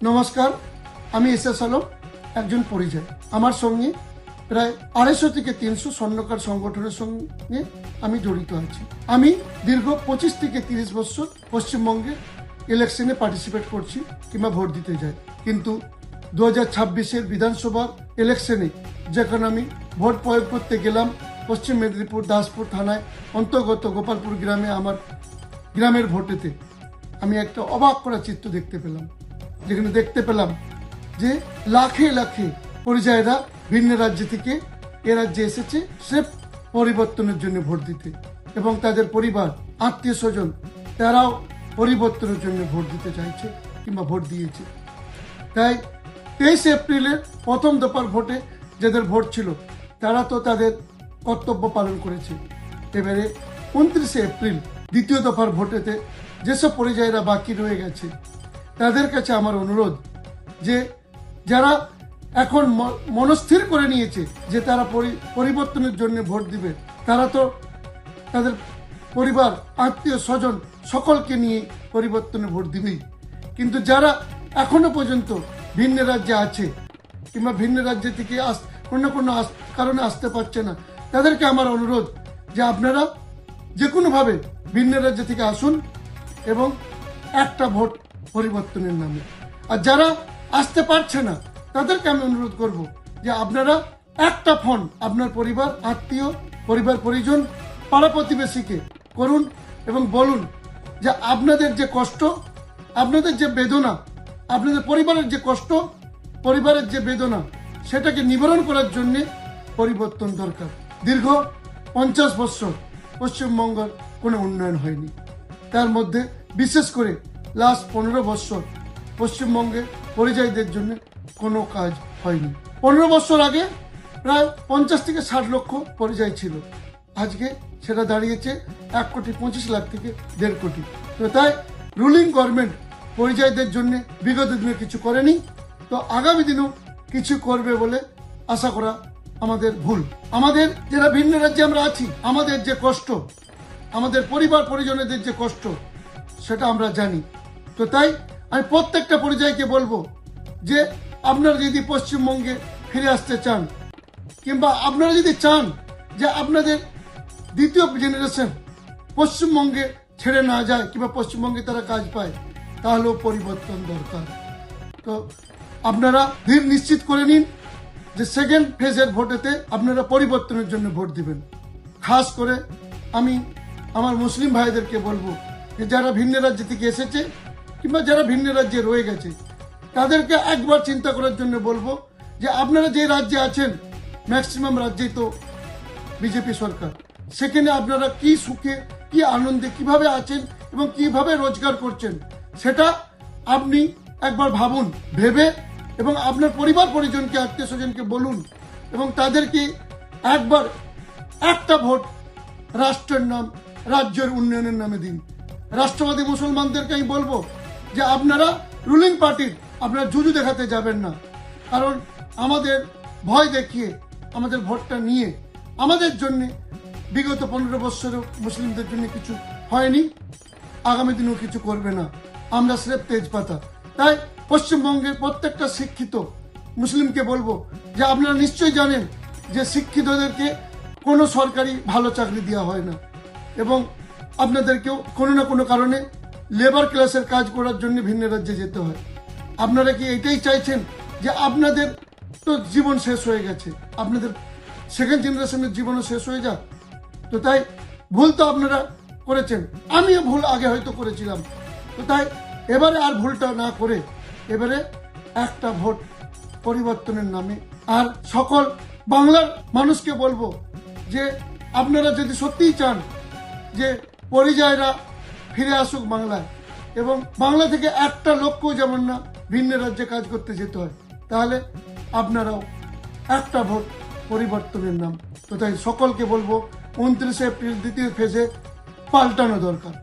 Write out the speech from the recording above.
নমস্কার, আমি এস আলম, একজন পরিযায়ী। আমার সঙ্গে প্রায় 250 থেকে 300 স্বর্ণকার সংগঠনের সঙ্গে আমি জড়িত আছি। আমি দীর্ঘ 25 থেকে 30 বছর পশ্চিমবঙ্গে ইলেকশনে পার্টিসিপেট করছি কিংবা ভোট দিতে যাই। কিন্তু 2026-এর বিধানসভার ইলেকশনে যখন আমি ভোট প্রয়োগ করতে গেলাম, পশ্চিম মেদিনীপুর দাসপুর থানায় অন্তর্গত গোপালপুর গ্রামে আমার গ্রামের ভোটেতে আমি একটা অবাক করা চিত্র দেখতে পেলাম, যেখানে দেখতে পেলাম যে লাখে লাখে পরিযায়ীরা ভিন্ন রাজ্য থেকে এ রাজ্যে এসেছে স্রেফ পরিবর্তনের জন্য ভোট দিতে, এবং তাদের পরিবার আত্মীয় স্বজন তারাও পরিবর্তনের জন্য ভোট দিতে চাইছে কিংবা ভোট দিয়েছে। তাই 23 এপ্রিলের প্রথম দফার ভোটে যাদের ভোট ছিল তারা তো তাদের কর্তব্য পালন করেছে। এবারে 29 এপ্রিল দ্বিতীয় দফার ভোটেতে যেসব পরিযায়ীরা বাকি রয়ে গেছে তাদের কাছে আমার অনুরোধ যে যারা এখন মনস্থির করে নিয়েছে যে তারা পরিবর্তনের জন্য ভোট দিবে, তারা তো তাদের পরিবার আত্মীয় স্বজন সকলকে নিয়ে পরিবর্তনে ভোট দিবেই। কিন্তু যারা এখনো পর্যন্ত ভিন্ন রাজ্যে আছে কিংবা ভিন্ন রাজ্য থেকে কোনো না কোনো কারণে আসতে পারছে না, তাদেরকে আমার অনুরোধ যে আপনারা যে কোনোভাবে ভিন্ন রাজ্য থেকে আসুন এবং একটা ভোট পরিবর্তনের নামে। আর যারা আসতে পারছে না তাদেরকে আমি অনুরোধ করব যে আপনারা একটা ফোন আপনার পরিবার আত্মীয় পরিবার পরিজন পাড়া প্রতিবেশীকে করুন এবং বলুন যে আপনাদের যে কষ্ট, আপনাদের যে বেদনা, আপনাদের পরিবারের যে কষ্ট, পরিবারের যে বেদনা, সেটাকে নিবারণ করার জন্যে পরিবর্তন দরকার। দীর্ঘ 50 বছর পশ্চিমবঙ্গের কোনো উন্নয়ন হয়নি, তার মধ্যে বিশেষ করে লাস্ট 15 বছর পশ্চিমবঙ্গে পরিযায়ীদের জন্য কোনো কাজ হয়নি। 15 বছর আগে প্রায় 50 থেকে 60 লক্ষ পরিযায়ী ছিল, আজকে সেটা দাঁড়িয়েছে 1,25,00,000 থেকে 1.5 কোটি। তো তাই রুলিং গভর্নমেন্ট পরিযায়ীদের জন্য বিগত দিনে কিছু করেনি, তো আগামী দিনেও কিছু করবে বলে আশা করা আমাদের ভুল। আমাদের যারা ভিন্ন রাজ্যে আমরা আছি, আমাদের যে কষ্ট, আমাদের পরিবার পরিজনদের যে কষ্ট, সেটা আমরা জানি। তো তাই আমি প্রত্যেকটা পরিযায়ীকে বলবো যে আপনারা যদি পশ্চিমবঙ্গে ফিরে আসতে চান কিংবা আপনারা যদি চান যে আপনাদের দ্বিতীয় জেনারেশন পশ্চিমবঙ্গে ছেড়ে না যায় কিংবা পশ্চিমবঙ্গে তারা কাজ পায়, তাহলেও পরিবর্তন দরকার। তো আপনারা ধীর নিশ্চিত করে নিন যে সেকেন্ড ফেজের ভোটেতে আপনারা পরিবর্তনের জন্য ভোট দিবেন। খাস করে আমি আমার মুসলিম ভাইদেরকে বলবো যে যারা ভিন্ন রাজ্য থেকে এসেছে কিংবা যারা ভিন্ন রাজ্যে রয়ে গেছে তাদেরকে একবার চিন্তা করার জন্য বলবো যে আপনারা যে রাজ্যে আছেন, ম্যাক্সিমাম রাজ্যেই তো বিজেপি সরকার, সেখানে আপনারা কি সুখে কি আনন্দে কিভাবে আছেন এবং কিভাবে রোজগার করছেন সেটা আপনি একবার ভাবুন। ভেবে এবং আপনার পরিবার পরিজনকে আত্মীয় স্বজনকে বলুন এবং তাদেরকে একবার একটা ভোট রাষ্ট্রের নাম রাজ্যের উন্নয়নের নামে দিন। রাষ্ট্রবাদী মুসলমানদেরকে আমি বলবো যে আপনারা রুলিং পার্টির আপনারা জুজু দেখাতে যাবেন না, কারণ আমাদের ভয় দেখিয়ে আমাদের ভোটটা নিয়ে আমাদের জন্য বিগত 15 বছরেও মুসলিমদের জন্য কিছু হয়নি, আগামী দিনেও কিছু করবে না। আমরা স্রেফ তেজপাতা। তাই পশ্চিমবঙ্গের প্রত্যেকটা শিক্ষিত মুসলিমকে বলবো যে আপনারা নিশ্চয়ই জানেন যে শিক্ষিতদেরকে কোনো সরকারি ভালো চাকরি দেওয়া হয় না, এবং আপনাদেরকেও কোনো না কোনো কারণে লেবার ক্লাসের কাজ করার জন্য ভিন্ন রাজ্যে যেতে হয়। আপনারা কি এটাই চাইছেন যে আপনাদের তো জীবন শেষ হয়ে গেছে, আপনাদের সেকেন্ড জেনারেশনের জীবনও শেষ হয়ে যাক? তো তাই ভুল তো আপনারা করেছেন, আমিও ভুল আগে হয়তো করেছিলাম। তো তাই এবারে আর ভুলটা না করে এবারে একটা ভোট পরিবর্তনের নামে। আর সকল বাংলার মানুষকে বলবো যে আপনারা যদি সত্যিই চান যে পরিযায়ীরা ফিরে আসুক বাংলায় এবং বাংলা থেকে একটা লোককেও যেমন না ভিন্ন রাজ্যে কাজ করতে যেতে হয়, তাহলে আপনারাও একটা ভোট পরিবর্তনের নাম। তো তাই সকলকে বলবো 29 এপ্রিল দ্বিতীয় ফেজে পাল্টানো দরকার।